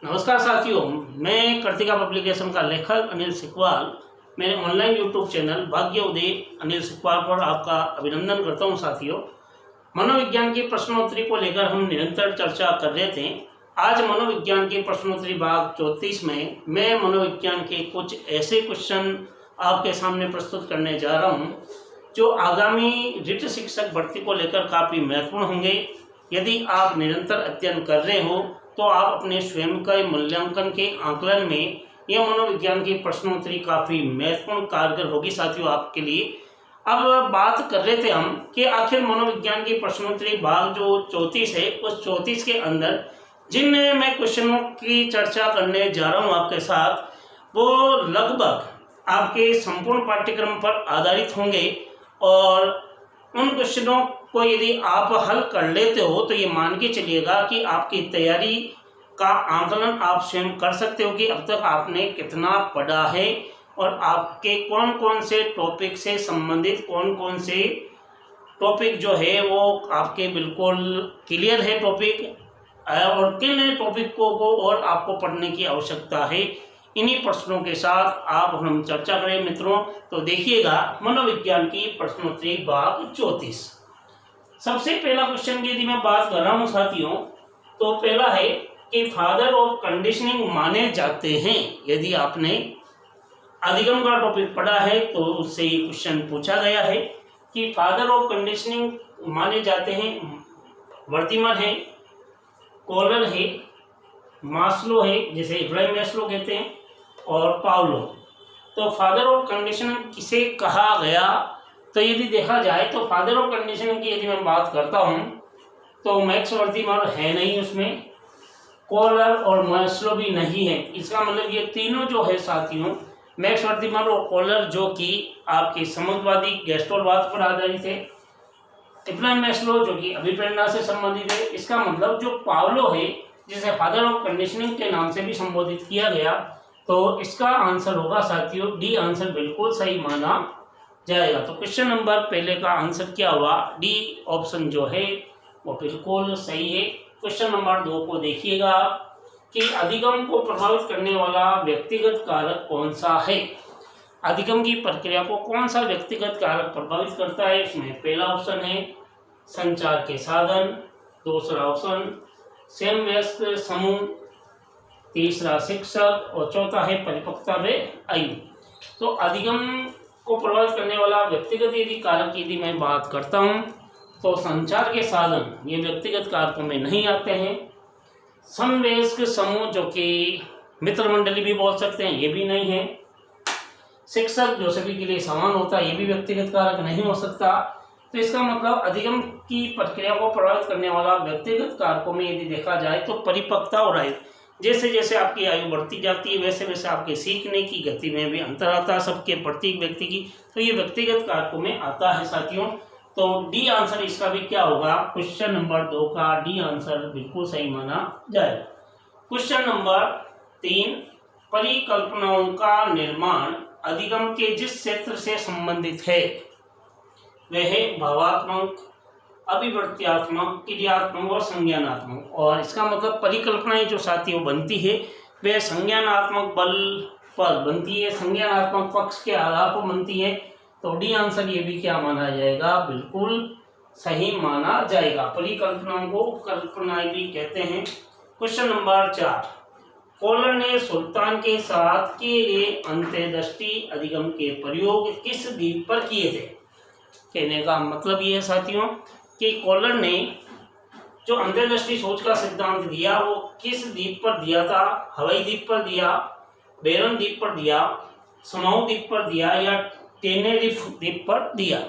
नमस्कार साथियों, मैं कर्तिका पब्लिकेशन का लेखक अनिल सिकवाल मेरे ऑनलाइन यूट्यूब चैनल भाग्य उदय अनिल सिकवाल पर आपका अभिनंदन करता हूं। साथियों, मनोविज्ञान की प्रश्नोत्तरी को लेकर हम निरंतर चर्चा कर रहे थे। आज मनोविज्ञान की प्रश्नोत्तरी भाग 34 में मैं मनोविज्ञान के कुछ ऐसे क्वेश्चन आपके सामने प्रस्तुत करने जा रहा हूँ जो आगामी रिट शिक्षक भर्ती को लेकर काफ़ी महत्वपूर्ण होंगे। यदि आप निरंतर अध्ययन कर रहे हो तो आप अपने स्वयं के मूल्यांकन के आकलन में यह मनोविज्ञान की प्रश्नोत्तरी काफ़ी महत्वपूर्ण कारगर होगी साथियों आपके लिए। अब बात कर रहे थे हम कि आखिर मनोविज्ञान की प्रश्नोत्तरी भाग जो 34 है, उस 34 के अंदर जिन मैं क्वेश्चनों की चर्चा करने जा रहा हूँ आपके साथ, वो लगभग आपके संपूर्ण पाठ्यक्रम पर आधारित होंगे। और उन क्वेश्चनों को यदि आप हल कर लेते हो तो ये मान के चलिएगा कि आपकी तैयारी का आकलन आप स्वयं कर सकते हो कि अब तक आपने कितना पढ़ा है और आपके कौन कौन से टॉपिक से संबंधित कौन कौन से टॉपिक जो है वो आपके बिल्कुल क्लियर है टॉपिक, और किन टॉपिकों को और आपको पढ़ने की आवश्यकता है। इन्हीं प्रश्नों के साथ आप हम चर्चा करें मित्रों। तो देखिएगा मनोविज्ञान की प्रश्नोत्तरी भाग 34। सबसे पहला क्वेश्चन की यदि मैं बात कर रहा हूँ साथियों, तो पहला है कि फादर ऑफ कंडीशनिंग माने जाते हैं। यदि आपने अधिगम का टॉपिक पढ़ा है तो उससे ये क्वेश्चन पूछा गया है कि फादर ऑफ कंडीशनिंग माने जाते हैं। वर्तिमर है, कॉलर है, मास्लो है जिसे इब्राहिम मैस्लो कहते हैं, और पावलो। तो फादर ऑफ कंडीशनिंग किसे कहा गया? तो यदि देखा जाए तो फादर ऑफ कंडीशनिंग की यदि मैं बात करता हूँ तो मैक्स वर्तिमर है नहीं, उसमें कॉलर और मैस्लो भी नहीं है। इसका मतलब ये तीनों जो है साथियों, मैक्स वर्तिमर और कॉलर जो कि आपके समझवादी गेस्टोलवाद पर आधारित है, इब्राहिम मैस्लो जो कि अभिप्रेरणा से संबंधित है। इसका मतलब जो पावलो है जिसे फादर ऑफ कंडीशनिंग के नाम से भी संबोधित किया गया, तो इसका आंसर होगा साथियों डी आंसर बिल्कुल सही माना जाएगा। तो क्वेश्चन नंबर पहले का आंसर क्या हुआ? डी ऑप्शन जो है वो बिल्कुल सही है। क्वेश्चन नंबर 2 को देखिएगा कि अधिगम को प्रभावित करने वाला व्यक्तिगत कारक कौन सा है। अधिगम की प्रक्रिया को कौन सा व्यक्तिगत कारक प्रभावित करता है? इसमें पहला ऑप्शन है संचार के साधन, दूसरा ऑप्शन स्वयं वयस्क समूह, तीसरा शिक्षक और चौथा है परिपक्वता व आयु। तो अधिगम को प्रभावित करने वाला व्यक्तिगत यदि कारक यदि मैं बात करता हूँ तो संचार के साधन ये व्यक्तिगत कारकों में नहीं आते हैं। समवयस्क समूह जो कि मित्र मंडली भी बोल सकते हैं, ये भी नहीं है। शिक्षक जो सभी के लिए समान होता है, ये भी व्यक्तिगत कारक नहीं हो सकता। तो इसका मतलब अधिगम की प्रक्रिया को प्रभावित करने वाला व्यक्तिगत कारकों में यदि देखा जाए तो परिपक्वता और आयु। जैसे जैसे आपकी आयु बढ़ती जाती है वैसे वैसे आपके सीखने की गति में भी अंतर आता है सबके प्रत्येक व्यक्ति की। तो ये व्यक्तिगत कारकों में आता है साथियों। तो डी आंसर इसका भी क्या होगा? क्वेश्चन नंबर 2 का डी आंसर बिल्कुल सही माना जाएगा। क्वेश्चन नंबर 3, परिकल्पनाओं का निर्माण अधिगम के जिस क्षेत्र से संबंधित है वह है भावात्मक, अभिव्यक्त्यात्मक, क्रियात्मक और संज्ञानात्मक। और इसका मतलब परिकल्पनाएं जो साथियों बनती है वह संज्ञानात्मक बल पर बनती है, संज्ञानात्मक पक्ष के आधार पर बनती है। तो डी आंसर ये भी क्या माना जाएगा? बिल्कुल सही माना जाएगा। परिकल्पनाओं को कल्पनाएं भी कहते हैं। क्वेश्चन नंबर 4, कॉलर ने सुल्तान के साथ किए गए अंतर्दृष्टि अधिगम के प्रयोग किस द्वीप पर किए थे? कहने का मतलब ये है साथियों कि कॉलर ने जो अंतर्दृष्टि सोच का सिद्धांत दिया वो किस द्वीप पर दिया था? हवाई द्वीप पर दिया, बेरन द्वीप पर दिया, समाऊ द्वीप पर दिया या टेनेरिफ द्वीप पर दिया?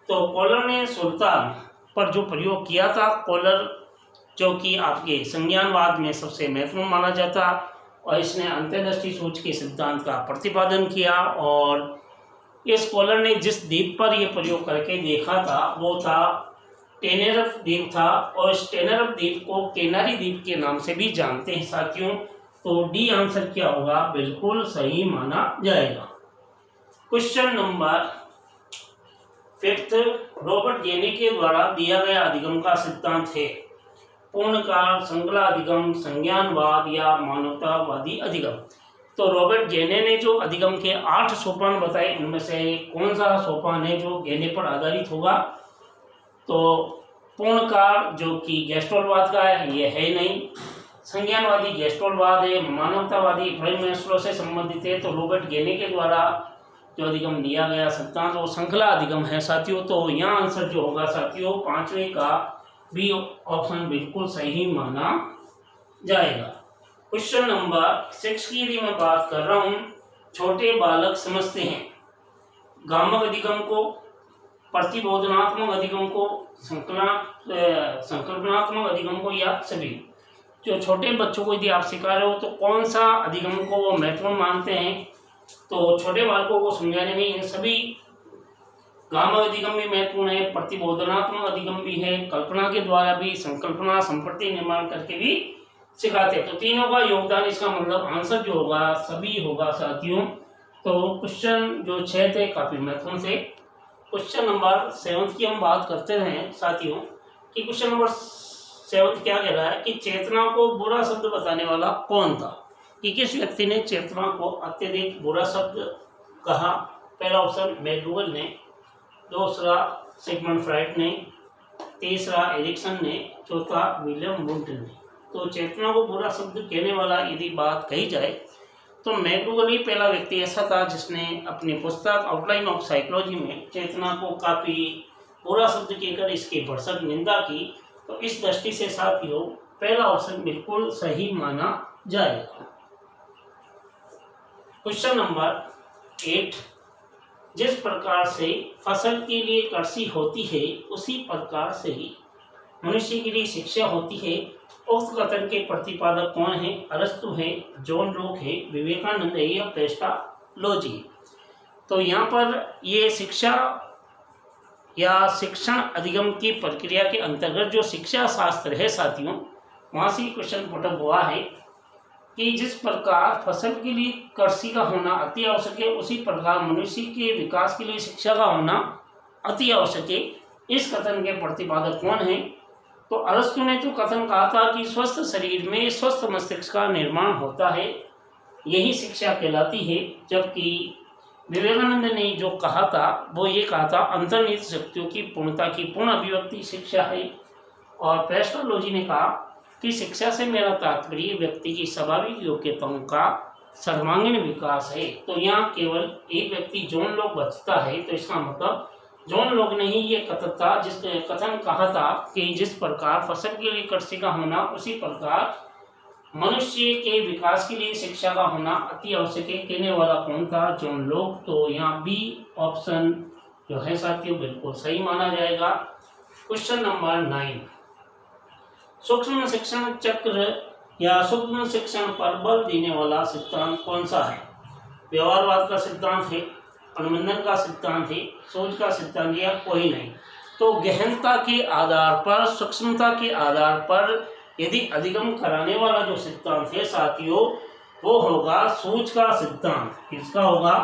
तो कॉलर ने सुल्तान पर जो प्रयोग किया था, कॉलर जो कि आपके संज्ञानवाद में सबसे महत्वपूर्ण माना जाता, और इसने अंतर्दृष्टि सोच के सिद्धांत का प्रतिपादन किया। और इस कॉलर ने जिस द्वीप पर यह प्रयोग करके देखा था वो था टेनेरिफ द्वीप था, और इस टेनेरिफ द्वीप को कैनारी द्वीप के नाम से भी जानते हैं साथियों। तो डी आंसर क्या होगा? बिल्कुल सही माना जाएगा। क्वेश्चन नंबर 5, रॉबर्ट गेनी के द्वारा दिया गया अधिगम का सिद्धांत है पूर्णकाल, श्रृंखला अधिगम, संज्ञानवाद या मानवतावादी अधिगम। तो रॉबर्ट गेने ने जो अधिगम के 8 सोपान बताए, उनमें से कौन सा सोपान है जो गेने पर आधारित होगा? तो पूर्णकाल जो कि गेस्टोलवाद का है, ये है नहीं। संज्ञानवादी गेस्टोलवाद है। मानवतावादी इब्राहिम मैस्लो से संबंधित है। तो रॉबर्ट गेने के द्वारा जो अधिगम दिया गया सिद्धांत वो श्रृंखला अधिगम है साथियों। तो यहाँ आंसर जो होगा साथियों 5वें का बी ऑप्शन बिल्कुल सही माना जाएगा। क्वेश्चन नंबर 6 की यदि मैं बात कर रहा हूँ, छोटे बालक समझते हैं गामक अधिगम को, प्रतिबोधनात्मक अधिगम को, संकल्पनात्मक अधिगम को, या सभी। जो छोटे बच्चों को यदि आप सिखा रहे हो तो कौन सा अधिगम को वो महत्वपूर्ण मानते हैं? तो छोटे बालकों को समझाने में इन सभी गामक अधिगम भी महत्वपूर्ण है, प्रतिबोधनात्मक अधिगम भी है, कल्पना के द्वारा भी, संकल्पना संप्रति निर्माण करके भी सिखाते हैं। तो तीनों का योगदान, इसका मतलब आंसर जो होगा सभी होगा साथियों। तो क्वेश्चन जो 6 थे काफी महत्वपूर्ण थे। क्वेश्चन नंबर 7 की हम बात करते हैं साथियों कि क्वेश्चन नंबर 7 क्या कह रहा है कि चेतना को बुरा शब्द बताने वाला कौन था? कि किस व्यक्ति ने चेतना को अत्यधिक बुरा शब्द कहा? पहला ऑप्शन मैकडूगल ने, दूसरा सिगमंड फ्राइड ने, तीसरा एरिक्सन ने, चौथा विलियम वुंट ने। तो चेतना को बुरा शब्द कहने वाला यदि बात कही जाए तो मैकडूगल ही पहला व्यक्ति ऐसा था जिसने अपनी पुस्तक आउटलाइन ऑफ साइकोलॉजी में चेतना को काफ़ी बुरा शब्द कहकर इसकी भरसक निंदा की। तो इस दृष्टि से साथियों पहला ऑप्शन बिल्कुल सही माना जाएगा। क्वेश्चन नंबर 8, जिस प्रकार से फसल के लिए कृषि होती है उसी प्रकार से ही मनुष्य के लिए शिक्षा होती है। उक्त कथन के प्रतिपादक कौन है? अरस्तु है, जॉन लॉक है, विवेकानंद है, या पेस्टालोजी। तो यहाँ पर ये शिक्षा या शिक्षण अधिगम की प्रक्रिया के अंतर्गत जो शिक्षा शास्त्र है साथियों, वहाँ से क्वेश्चन पुटअप हुआ है कि जिस प्रकार फसल के लिए कृषि का होना अति आवश्यक है उसी प्रकार मनुष्य के विकास के लिए शिक्षा का होना अति आवश्यक है। इस कथन के प्रतिपादक कौन है? तो अरस्तु ने जो कथन कहा था कि स्वस्थ शरीर में स्वस्थ मस्तिष्क का निर्माण होता है, यही शिक्षा कहलाती है। जबकि विवेकानंद ने जो कहा था वो ये कहा था अंतर्निहित शक्तियों की पूर्णता की पूर्ण अभिव्यक्ति शिक्षा है। और पेस्टालोजी ने कहा कि शिक्षा से मेरा तात्पर्य व्यक्ति की स्वाभाविक योग्यताओं का सर्वांगीण विकास है। तो यहाँ केवल एक व्यक्ति जॉन लॉक बचता है। तो इसका मतलब जॉन लॉक ने ही ये कथन कहा था कि जिस प्रकार फसल के लिए कृषि का होना उसी प्रकार मनुष्य के विकास के लिए शिक्षा का होना अति आवश्यक है। कहने वाला कौन था? John Locke. तो यहाँ बी ऑप्शन जो है साथियों बिल्कुल सही माना जाएगा। क्वेश्चन नंबर 9, सूक्ष्म शिक्षण चक्र या सूक्ष्म शिक्षण पर बल देने वाला सिद्धांत कौन सा है? व्यवहारवाद का सिद्धांत है, अनुबंधन का सिद्धांत है, सोच का सिद्धांत, या कोई नहीं। तो गहनता के आधार पर, सूक्ष्मता के आधार पर यदि अधिगम कराने वाला जो सिद्धांत है साथियों वो होगा सोच का सिद्धांत। किसका होगा?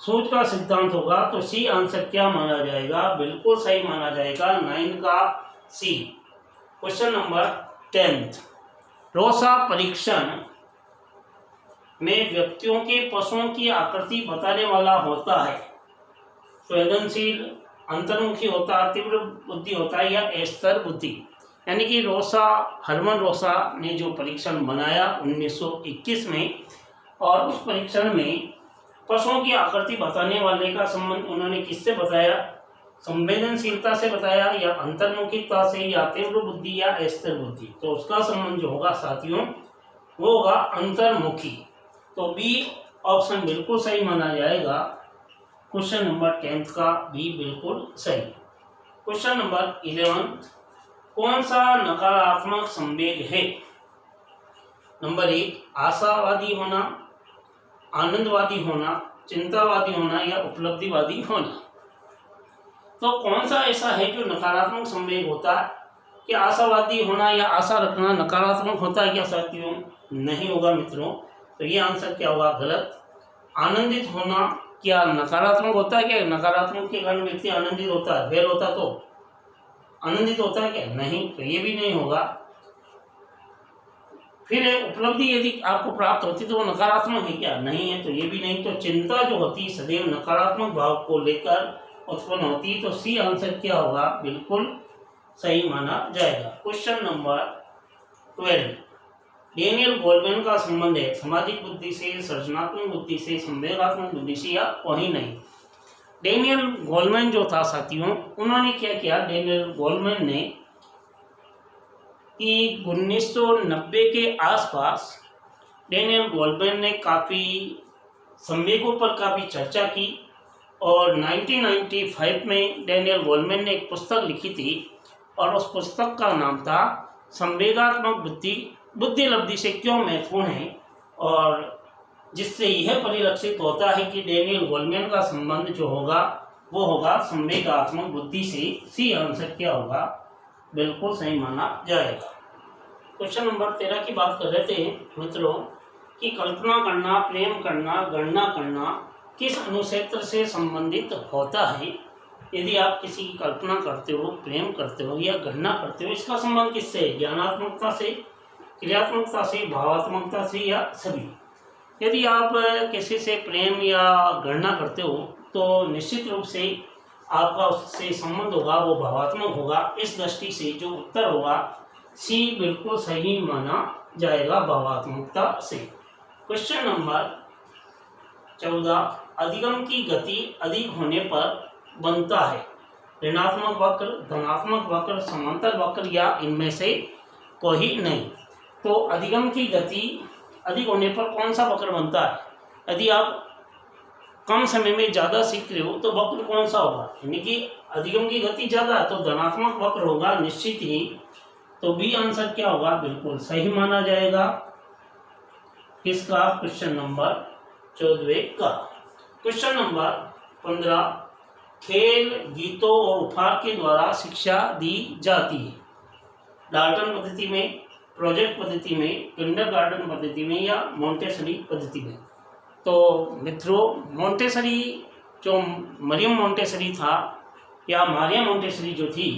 सोच का सिद्धांत होगा। तो सी आंसर क्या माना जाएगा? बिल्कुल सही माना जाएगा, 9 का सी। क्वेश्चन नंबर 10, रोसा परीक्षण में व्यक्तियों के पशुओं की आकृति बताने वाला होता है। संवेदनशील, अंतर्मुखी होता है, तीव्र बुद्धि होता है, या स्तर बुद्धि। यानी कि हरमन रोसा ने जो परीक्षण बनाया 1921 में, और उस परीक्षण में पशुओं की आकृति बताने वाले का संबंध उन्होंने किससे बताया? संवेदनशीलता से बताया, या अंतर्मुखीता से, या तीव्र बुद्धि, या स्तर बुद्धि। तो उसका संबंध जो होगा साथियों वो होगा अंतर्मुखी। तो बी ऑप्शन बिल्कुल सही माना जाएगा। क्वेश्चन नंबर 10 का बी बिल्कुल सही। क्वेश्चन नंबर 11, कौन सा नकारात्मक संवेग है? नंबर 1, आशावादी होना, आनंदवादी होना, चिंतावादी होना, या उपलब्धिवादी होना। तो कौन सा ऐसा है जो नकारात्मक संवेग होता है? कि आशावादी होना या आशा रखना नकारात्मक होता है क्या साथियों? नहीं होगा मित्रों। तो ये आंसर क्या होगा? गलत। आनंदित होना क्या नकारात्मक होता है? क्या नकारात्मक के कारण व्यक्ति आनंदित होता है? फेल होता तो आनंदित होता है क्या? नहीं। तो ये भी नहीं होगा। फिर उपलब्धि यदि आपको प्राप्त होती तो वो नकारात्मक है क्या? नहीं है, तो ये भी नहीं। तो चिंता जो होती सदैव नकारात्मक भाव को लेकर उत्पन्न होती, तो सी आंसर क्या होगा? बिल्कुल सही माना जाएगा। क्वेश्चन नंबर 12, डेनियल गोलमैन का संबंध है सामाजिक बुद्धि से, सृजनात्मक बुद्धि से, संवेगात्मक बुद्धि से, या वही नहीं। डेनियल गोलमैन जो था साथियों, उन्होंने क्या किया? डेनियल गोलमैन ने कि 1990 के आसपास डेनियल गोलमैन ने काफ़ी संवेगों पर काफ़ी चर्चा की, और 1995 में डेनियल गोलमैन ने एक पुस्तक लिखी थी, और उस पुस्तक का नाम था संवेगात्मक बुद्धि बुद्धिलब्धि से क्यों महत्वपूर्ण है, और जिससे यह परिलक्षित होता है कि डेनियल गोलमैन का संबंध जो होगा वो होगा संवेगात्मक बुद्धि से। सी आंसर क्या होगा? बिल्कुल सही माना जाएगा। क्वेश्चन नंबर 13 की बात कर रहे थे मित्रों कि कल्पना करना, प्रेम करना, गणना करना किस अनुक्षेत्र से संबंधित होता है। यदि आप किसी की कल्पना करते हो, प्रेम करते हो या गणना करते हो, इसका संबंध किससे है? ज्ञानात्मकता से, क्रियात्मकता से, भावात्मकता से, या सभी। यदि आप किसी से प्रेम या गणना करते हो तो निश्चित रूप से आपका उससे संबंध होगा वो भावात्मक होगा। इस दृष्टि से जो उत्तर होगा सी बिल्कुल सही माना जाएगा, भावात्मकता से। क्वेश्चन नंबर 14, अधिगम की गति अधिक होने पर बनता है ऋणात्मक वक्र, धनात्मक वक्र, समांतर वक्र, या इनमें से कोई नहीं। तो अधिगम की गति अधिक होने पर कौन सा वक्र बनता है? यदि आप कम समय में ज़्यादा सीख रहे हो तो वक्र कौन सा होगा? यानी कि अधिगम की गति ज़्यादा है तो धनात्मक वक्र होगा निश्चित ही। तो बी आंसर क्या होगा? बिल्कुल सही माना जाएगा। किसका? क्वेश्चन नंबर 14 का। क्वेश्चन नंबर 15, खेल, गीतों और उपहार के द्वारा शिक्षा दी जाती है डाल्टन पद्धति में, प्रोजेक्ट पद्धति में, किंडरगार्टन पद्धति में, या मोंटेसरी पद्धति में। तो मित्रों, मोंटेसरी जो मरियम मोंटेसरी था या मारिया मोंटेसरी जो थी,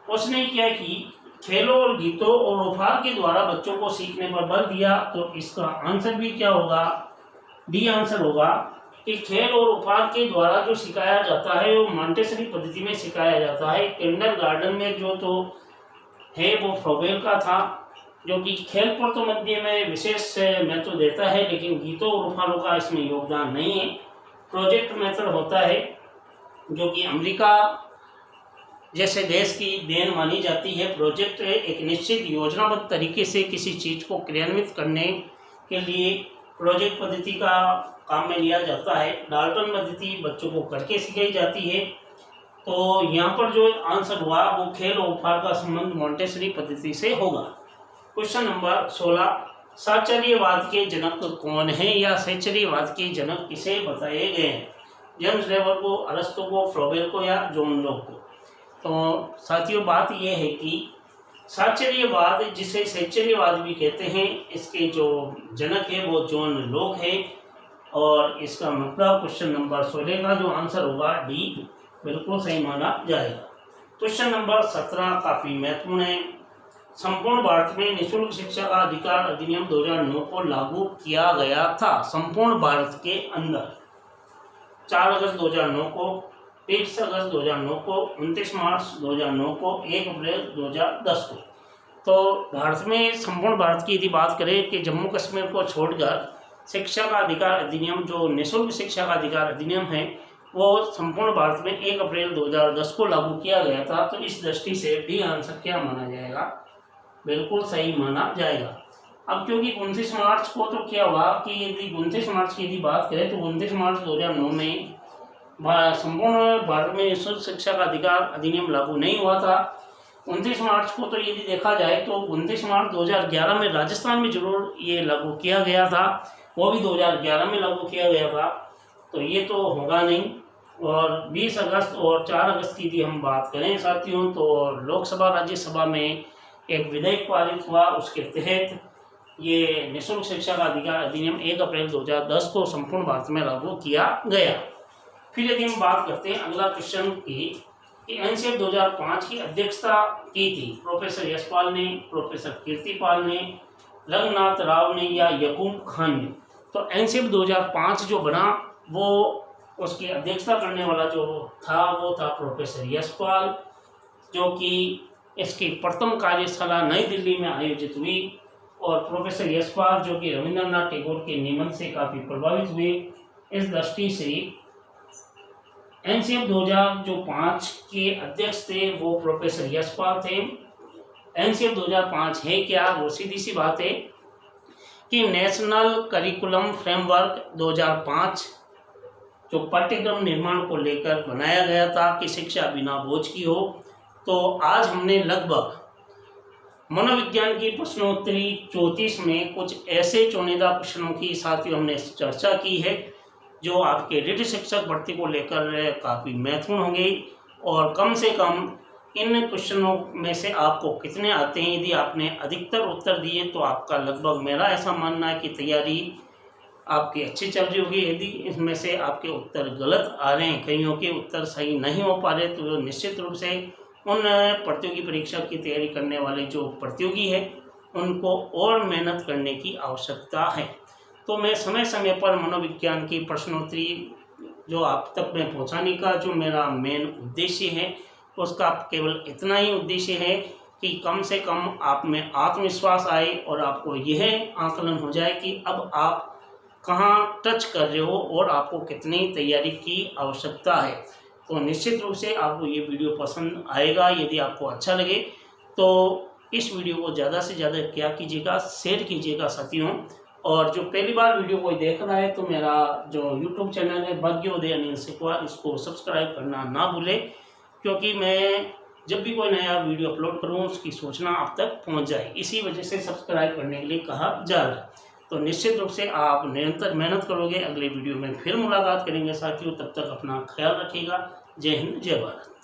उसने क्या कि खेलों और गीतों और उपहार के द्वारा बच्चों को सीखने पर बल दिया। तो इसका आंसर भी क्या होगा? डी आंसर होगा कि खेल और उपहार के द्वारा जो सिखाया जाता है वो मोंटेसरी पद्धति में सिखाया जाता है। किंडरगार्टन में जो तो है वो फ्रोबेल का था, जो कि खेल पर तो मध्य में विशेष महत्व देता है, लेकिन गीतों और उपहारों का इसमें योगदान नहीं है। प्रोजेक्ट मेथड होता है जो कि अमेरिका जैसे देश की देन मानी जाती है। प्रोजेक्ट एक निश्चित योजनाबद्ध तरीके से किसी चीज़ को क्रियान्वित करने के लिए प्रोजेक्ट पद्धति का काम में लिया जाता है। डाल्टन पद्धति बच्चों को करके सिखाई जाती है। तो यहाँ पर जो आंसर हुआ वो खेल और उपहार का संबंध मोंटेसरी पद्धति से होगा। क्वेश्चन नंबर 16, साहचर्यवाद के जनक कौन है या साहचर्यवाद के जनक किसे बताए गए हैं? जेम्स लेबर को, अरस्तु को, फ्रोबेल को, या जॉन लॉक को? तो साथियों बात यह है कि साहचर्यवाद, जिसे साहचर्यवाद भी कहते हैं, इसके जो जनक है वो जॉन लॉक है। और इसका मतलब क्वेश्चन नंबर 16 का जो आंसर होगा डी बिल्कुल सही माना जाएगा। क्वेश्चन नंबर 17 काफ़ी महत्वपूर्ण है। संपूर्ण भारत में निःशुल्क शिक्षा का अधिकार अधिनियम 2009 को लागू किया गया था। संपूर्ण भारत के अंदर 4 अगस्त 2009 को, 23 अगस्त 2009 को, 29 मार्च 2009 को, 1 अप्रैल 2010 को। तो भारत में संपूर्ण भारत की यदि बात करें कि जम्मू कश्मीर को छोड़कर शिक्षा का अधिकार अधिनियम, जो निःशुल्क शिक्षा का अधिकार अधिनियम है, वो संपूर्ण भारत में 1 अप्रैल 2010 को लागू किया गया था। तो इस दृष्टि से डी आंसर क्या माना जाएगा? बिल्कुल सही माना जाएगा। अब क्योंकि 29 मार्च को तो क्या हुआ कि यदि 29 मार्च की यदि बात करें तो 29 मार्च 2009 में संपूर्ण भारत में निःशुल्क शिक्षा का अधिकार अधिनियम लागू नहीं हुआ था। 29 मार्च को तो यदि देखा जाए तो 29 मार्च 2011 में राजस्थान में जरूर ये लागू किया गया था, वो भी 2011 में लागू किया गया था। तो ये तो होगा नहीं। और 20 अगस्त और 4 अगस्त की यदि हम बात करें साथियों, तो लोकसभा राज्यसभा में एक विधेयक पारित हुआ, उसके तहत ये निःशुल्क शिक्षा का अधिकार अधिनियम 1 अप्रैल 2010 को संपूर्ण भारत में लागू किया गया। फिर यदि हम बात करते हैं अगला क्वेश्चन की, कि एनसीएफ 2005 की अध्यक्षता की थी प्रोफेसर यशपाल ने, प्रोफेसर कीर्तिपाल ने, रंगनाथ राव ने या यकूब खान ने। तो एनसीएफ 2005 जो बना वो उसकी अध्यक्षता करने वाला जो था वो था प्रोफेसर यशपाल, जो कि इसकी प्रथम कार्यशाला नई दिल्ली में आयोजित हुई। और प्रोफेसर यशपाल जो कि रविंद्रनाथ टैगोर के निबंध से काफ़ी प्रभावित हुए, इस दृष्टि से एनसीएफ 2005 के अध्यक्ष थे वो प्रोफेसर यशपाल थे। एनसीएफ 2005 है क्या, वो सीधी सी बात है कि नेशनल करिकुलम फ्रेमवर्क 2005 जो पाठ्यक्रम निर्माण को लेकर बनाया गया था कि शिक्षा बिना बोझ की हो। तो आज हमने लगभग मनोविज्ञान की प्रश्नोत्तरी 34 में कुछ ऐसे चुनिंदा प्रश्नों की साथियों हमने चर्चा की है जो आपके रीढ़ शिक्षक भर्ती को लेकर काफ़ी महत्वपूर्ण होंगे। और कम से कम इन क्वेश्चनों में से आपको कितने आते हैं, यदि आपने अधिकतर उत्तर दिए तो आपका लगभग, मेरा ऐसा मानना है कि तैयारी आपकी अच्छी चल रही होगी। यदि इसमें से आपके उत्तर गलत आ रहे हैं, कईयों के उत्तर सही नहीं हो पा रहे, तो निश्चित रूप से उन प्रतियोगी परीक्षा की तैयारी करने वाले जो प्रतियोगी हैं उनको और मेहनत करने की आवश्यकता है। तो मैं समय समय पर मनोविज्ञान की प्रश्नोत्तरी जो आप तक में पहुंचाने का जो मेरा मेन उद्देश्य है, उसका केवल इतना ही उद्देश्य है कि कम से कम आप में आत्मविश्वास आए और आपको यह आकलन हो जाए कि अब आप कहाँ टच कर रहे हो और आपको कितनी तैयारी की आवश्यकता है। तो निश्चित रूप से आपको ये वीडियो पसंद आएगा। यदि आपको अच्छा लगे तो इस वीडियो को ज़्यादा से ज़्यादा क्या कीजिएगा, शेयर कीजिएगा साथियों। और जो पहली बार वीडियो कोई देख रहा है तो मेरा जो यूट्यूब चैनल है भाग्योदय अनिल सिकवाल, इसको सब्सक्राइब करना ना भूलें, क्योंकि मैं जब भी कोई नया वीडियो अपलोड करूँ उसकी सूचना आप तक पहुँच जाए, इसी वजह से सब्सक्राइब करने के लिए कहा जा रहा है। तो निश्चित रूप से आप निरंतर मेहनत करोगे। अगले वीडियो में फिर मुलाकात करेंगे साथियों, तब तक अपना ख्याल रखिएगा। जय हिंद, जय भारत।